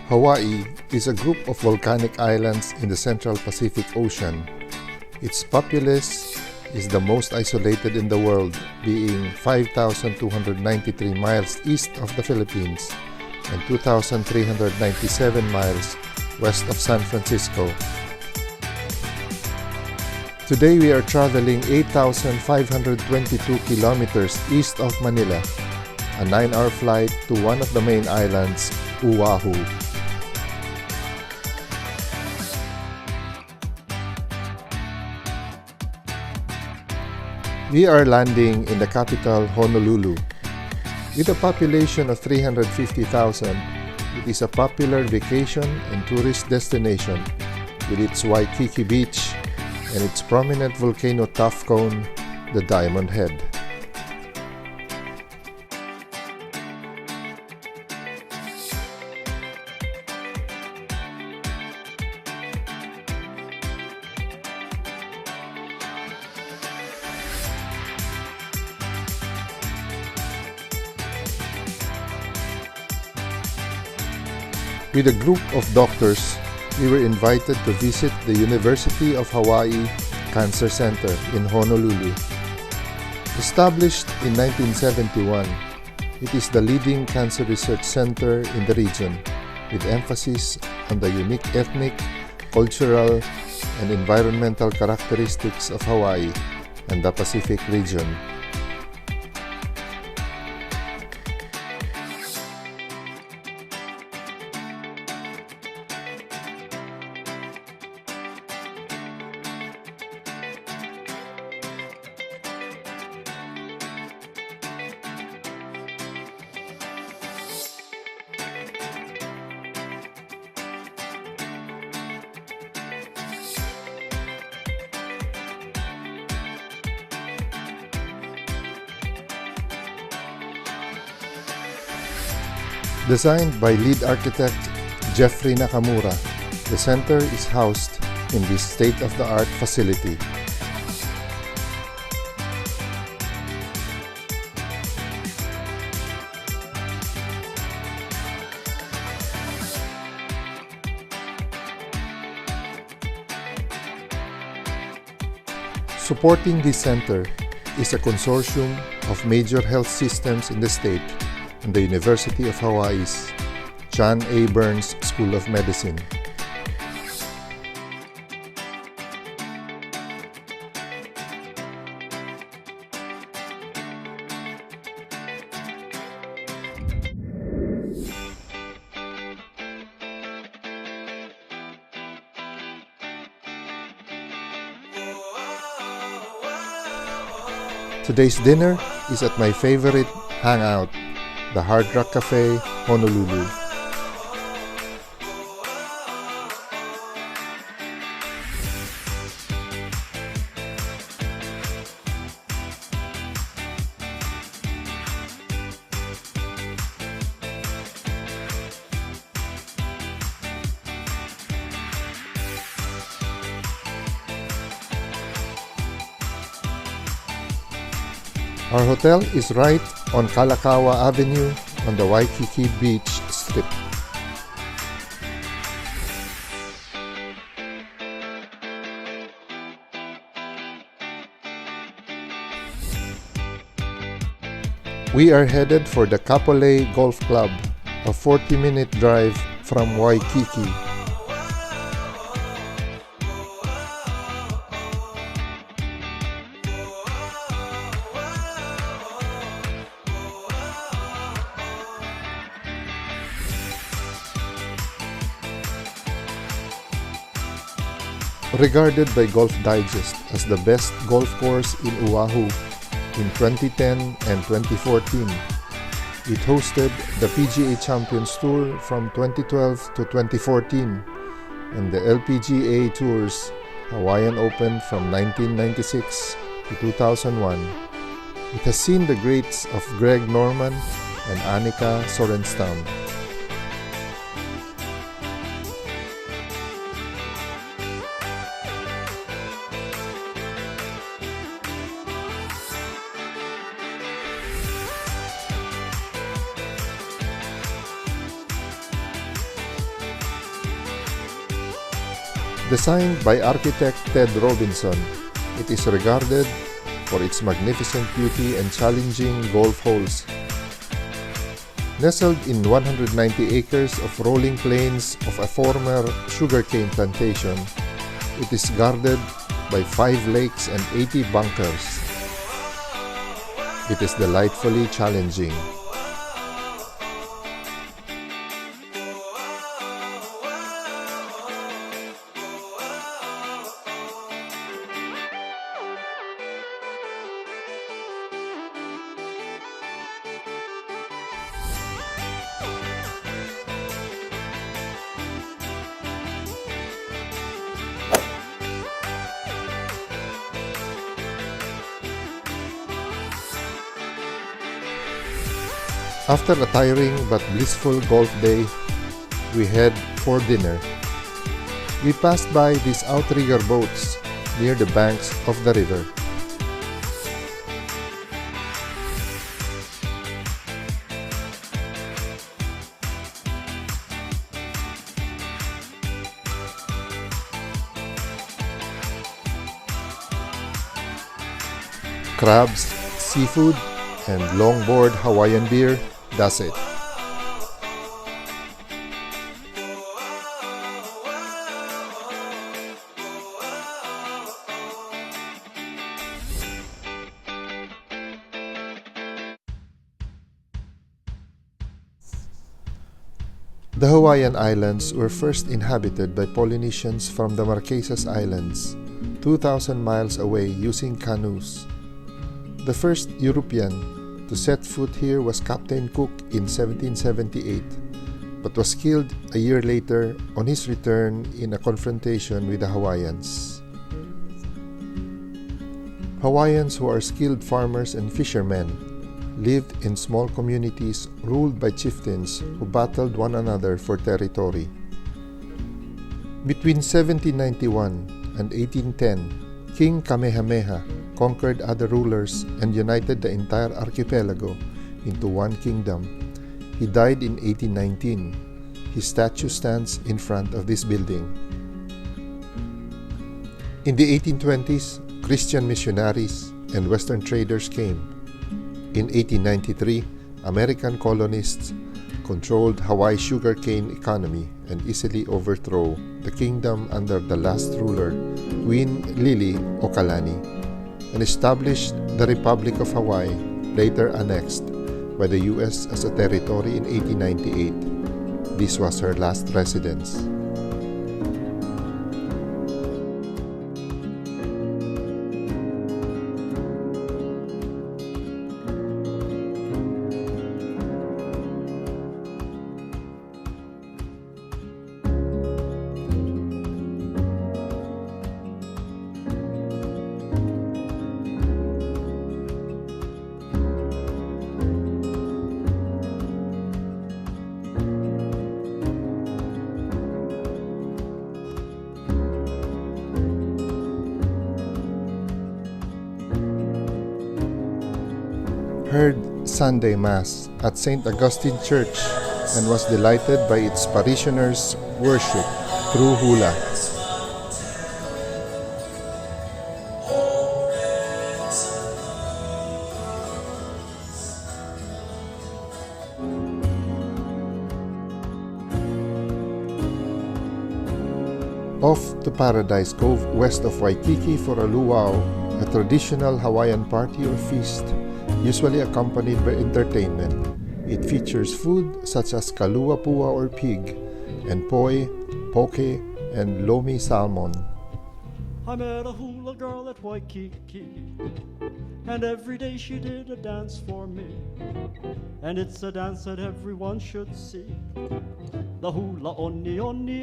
Hawaii is a group of volcanic islands in the Central Pacific Ocean. Its populace is the most isolated in the world, being 5,293 miles east of the Philippines and 2,397 miles west of San Francisco. Today we are traveling 8,522 kilometers east of Manila, a 9-hour flight to one of the main islands, Oahu. We are landing in the capital, Honolulu. With a population of 350,000, it is a popular vacation and tourist destination with its Waikiki beach and its prominent volcano tuff cone, the Diamond Head. With a group of doctors, we were invited to visit the University of Hawaii Cancer Center in Honolulu. Established in 1971, it is the leading cancer research center in the region, with emphasis on the unique ethnic, cultural, and environmental characteristics of Hawaii and the Pacific region. Designed by lead architect Jeffrey Nakamura, the center is housed in this state-of-the-art facility. Supporting this center is a consortium of major health systems in the state and the University of Hawaii's John A. Burns School of Medicine. Today's dinner is at my favorite hangout, the Hard Rock Cafe, Honolulu. Our hotel is right on Kalakaua Avenue on the Waikiki Beach Strip. We are headed for the Kapolei Golf Club, a 40-minute drive from Waikiki. Regarded by Golf Digest as the best golf course in Oahu in 2010 and 2014. It hosted the PGA Champions Tour from 2012 to 2014 and the LPGA Tour's Hawaiian Open from 1996 to 2001. It has seen the greats of Greg Norman and Annika Sorenstam. Designed by architect Ted Robinson, it is regarded for its magnificent beauty and challenging golf holes. Nestled in 190 acres of rolling plains of a former sugarcane plantation, it is guarded by 5 lakes and 80 bunkers. It is delightfully challenging. After a tiring but blissful golf day, we head for dinner. We passed by these outrigger boats near the banks of the river. Crabs, seafood, and longboard Hawaiian beer does it. The Hawaiian Islands were first inhabited by Polynesians from the Marquesas Islands, 2,000 miles away using canoes. The first European to set foot here was Captain Cook in 1778, but was killed a year later on his return in a confrontation with the Hawaiians. Hawaiians, who are skilled farmers and fishermen, lived in small communities ruled by chieftains who battled one another for territory. Between 1791 and 1810, King Kamehameha conquered other rulers and united the entire archipelago into one kingdom. He died in 1819. His statue stands in front of this building. In the 1820s, Christian missionaries and Western traders came. In 1893, American colonists controlled Hawaii's sugarcane economy and easily overthrew the kingdom under the last ruler, Queen Lili Okalani, and established the Republic of Hawaii, later annexed by the U.S. as a territory in 1898. This was her last residence. Heard Sunday Mass at St. Augustine Church and was delighted by its parishioners' worship through hula. Off to Paradise Cove west of Waikiki for a luau, a traditional Hawaiian party or feast, usually accompanied by entertainment. It features food such as kalua pua or pig, and poi, poke, and lomi salmon. I met a hula girl at Waikiki, and every day she did a dance for me. And it's a dance that everyone should see. The hula oni oni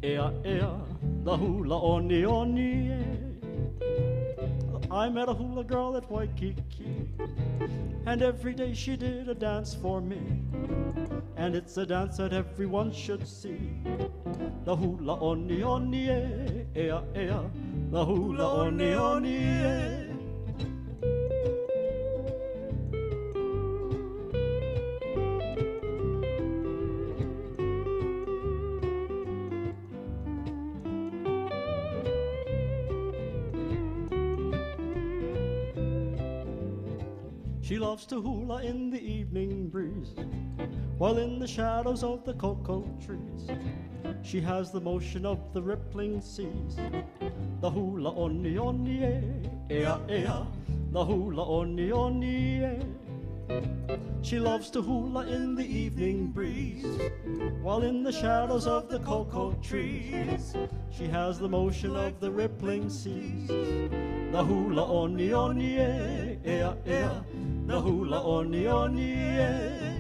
ea ea, the hula oni oni I met a hula girl at Waikiki, and every day she did a dance for me. And it's a dance that everyone should see. The hula oni oni ea ea, the hula oni oni She loves to hula in the evening breeze, while in the shadows of the cocoa trees, she has the motion of the rippling seas. The hula oni oni ea ea, the hula oni oni ea. She loves to hula in the evening breeze, while in the shadows of the cocoa trees, she has the motion of the rippling seas. The hula oni oni ea ea, the hula oni oni ea.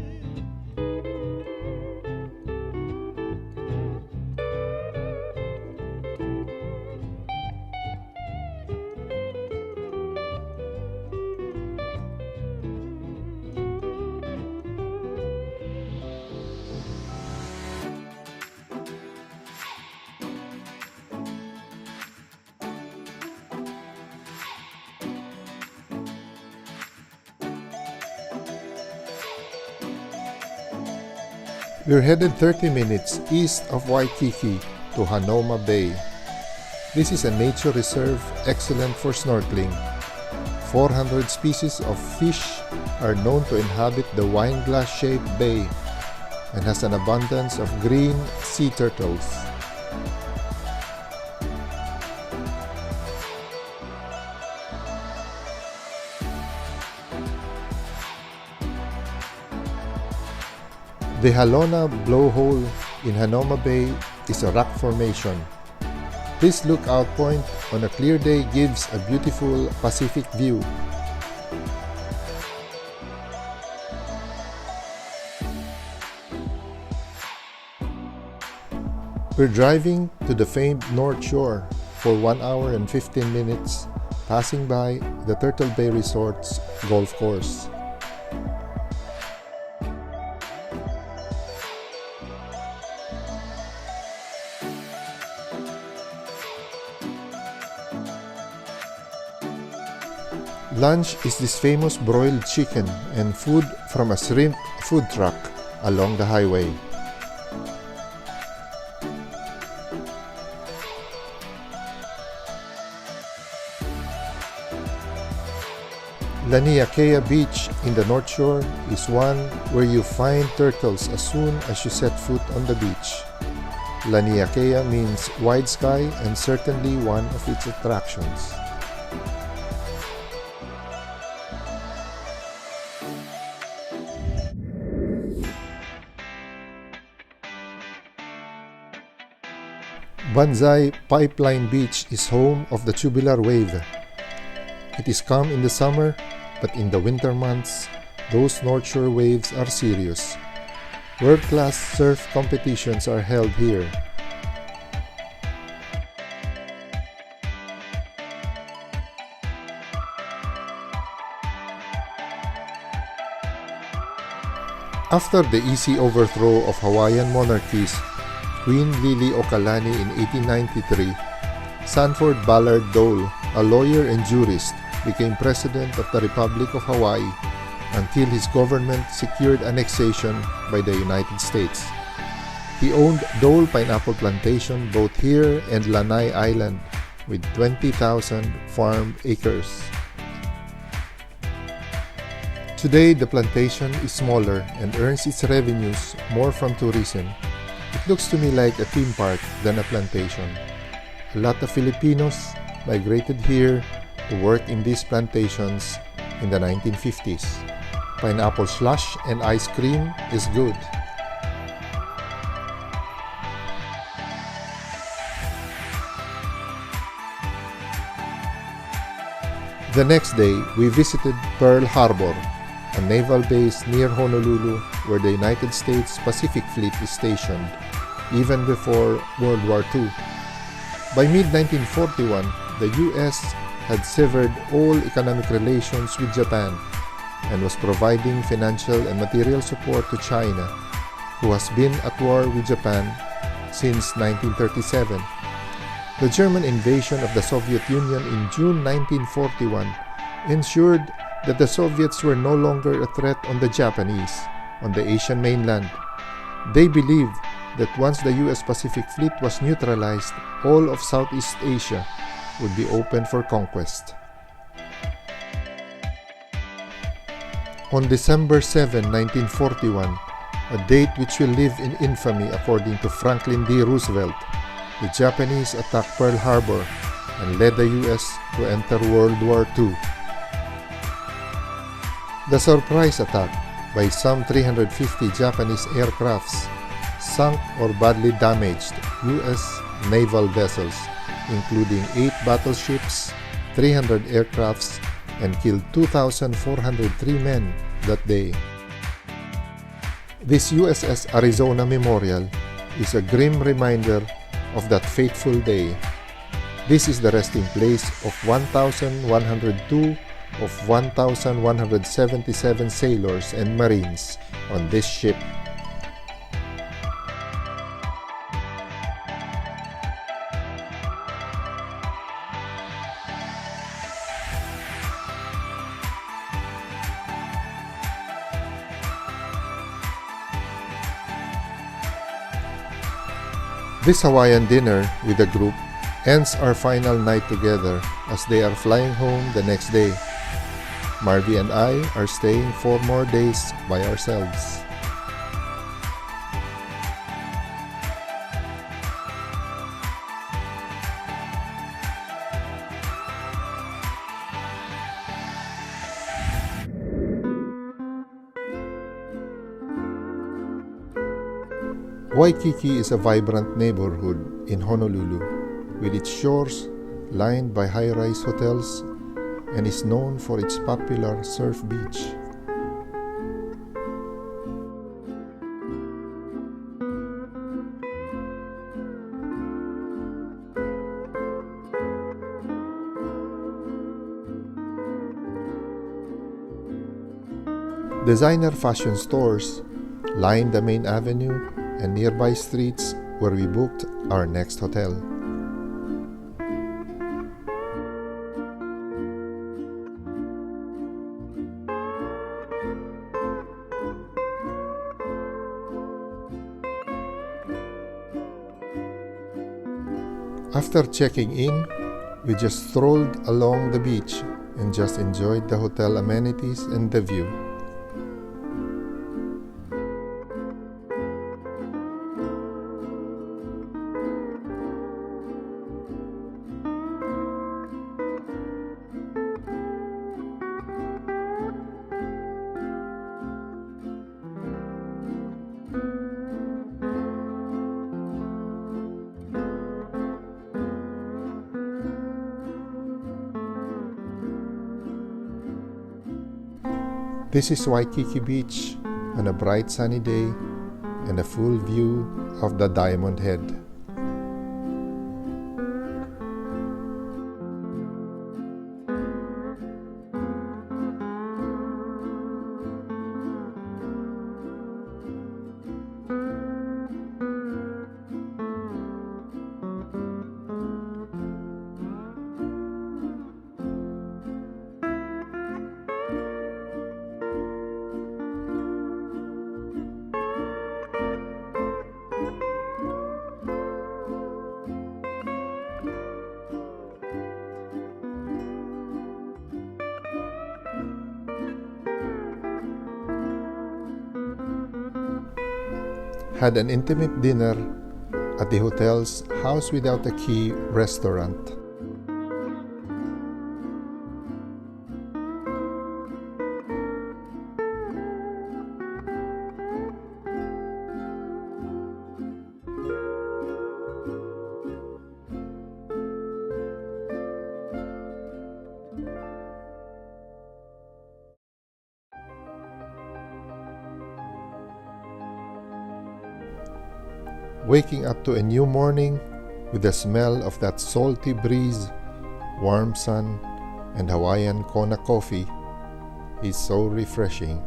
We're headed 30 minutes east of Waikiki to Hanauma Bay. This is a nature reserve excellent for snorkeling. 400 species of fish are known to inhabit the wine-glass-shaped bay and has an abundance of green sea turtles. The Halona blowhole in Hanauma Bay is a rock formation. This lookout point on a clear day gives a beautiful Pacific view. We're driving to the famed North Shore for 1 hour and 15 minutes, passing by the Turtle Bay Resort's golf course. Lunch is this famous broiled chicken and food from a shrimp food truck along the highway. Laniakea Beach in the North Shore is one where you find turtles as soon as you set foot on the beach. Laniakea means wide sky and certainly one of its attractions. Banzai Pipeline Beach is home of the tubular wave. It is calm in the summer, but in the winter months, those North Shore waves are serious. World-class surf competitions are held here. After the easy overthrow of Hawaiian monarchies, Queen Liliuokalani in 1893, Sanford Ballard Dole, a lawyer and jurist, became President of the Republic of Hawaii until his government secured annexation by the United States. He owned Dole Pineapple Plantation both here and Lanai Island with 20,000 farmed acres. Today, the plantation is smaller and earns its revenues more from tourism. It looks to me like a theme park than a plantation. A lot of Filipinos migrated here to work in these plantations in the 1950s. Pineapple slush and ice cream is good. The next day, we visited Pearl Harbor, a naval base near Honolulu where the United States Pacific Fleet is stationed, even before World War II. By mid-1941, the U.S. had severed all economic relations with Japan and was providing financial and material support to China, who has been at war with Japan since 1937. The German invasion of the Soviet Union in June 1941 ensured that the Soviets were no longer a threat on the Japanese on the Asian mainland. They believed that once the U.S. Pacific Fleet was neutralized, all of Southeast Asia would be open for conquest. On December 7, 1941, a date which will live in infamy according to Franklin D. Roosevelt, the Japanese attacked Pearl Harbor and led the U.S. to enter World War II. The surprise attack by some 350 Japanese aircrafts sunk or badly damaged U.S. naval vessels, including 8 battleships, 300 aircrafts, and killed 2,403 men that day. This USS Arizona Memorial is a grim reminder of that fateful day. This is the resting place of 1,102 of 1,177 sailors and Marines on this ship. This Hawaiian dinner with the group ends our final night together as they are flying home the next day. Marvy and I are staying 4 more days by ourselves. Waikiki is a vibrant neighborhood in Honolulu, with its shores lined by high-rise hotels and is known for its popular surf beach. Designer fashion stores line the main avenue and nearby streets where we booked our next hotel. After checking in, we just strolled along the beach and just enjoyed the hotel amenities and the view. This is Waikiki Beach on a bright sunny day and a full view of the Diamond Head. Had an intimate dinner at the hotel's House Without a Key restaurant. Waking up to a new morning with the smell of that salty breeze, warm sun, and Hawaiian Kona coffee is so refreshing.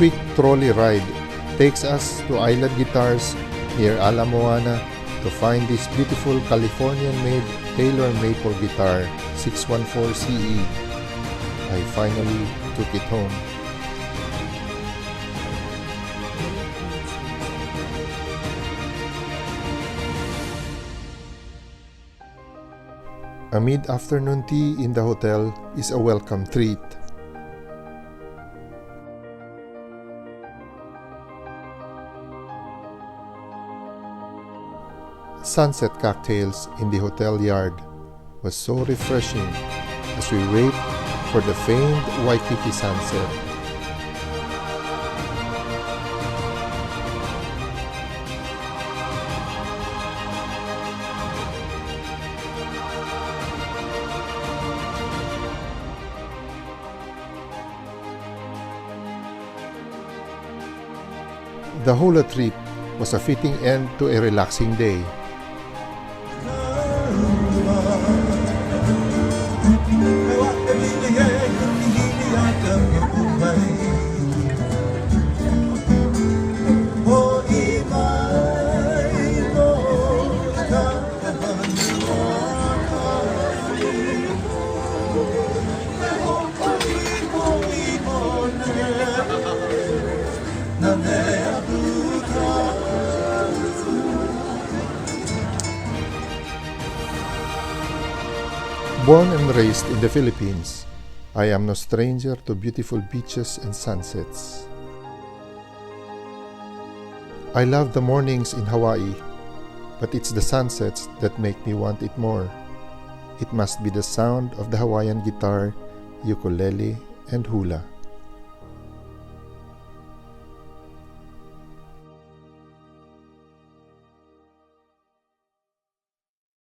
quick trolley ride takes us to Island Guitars near Ala Moana to find this beautiful Californian-made Taylor Maple guitar 614 CE. I finally took it home. A mid-afternoon tea in the hotel is a welcome treat. Sunset cocktails in the hotel yard was so refreshing as we wait for the famed Waikiki sunset. The hula trip was a fitting end to a relaxing day. Born and raised in the Philippines, I am no stranger to beautiful beaches and sunsets. I love the mornings in Hawaii, but it's the sunsets that make me want it more. It must be the sound of the Hawaiian guitar, ukulele, and hula.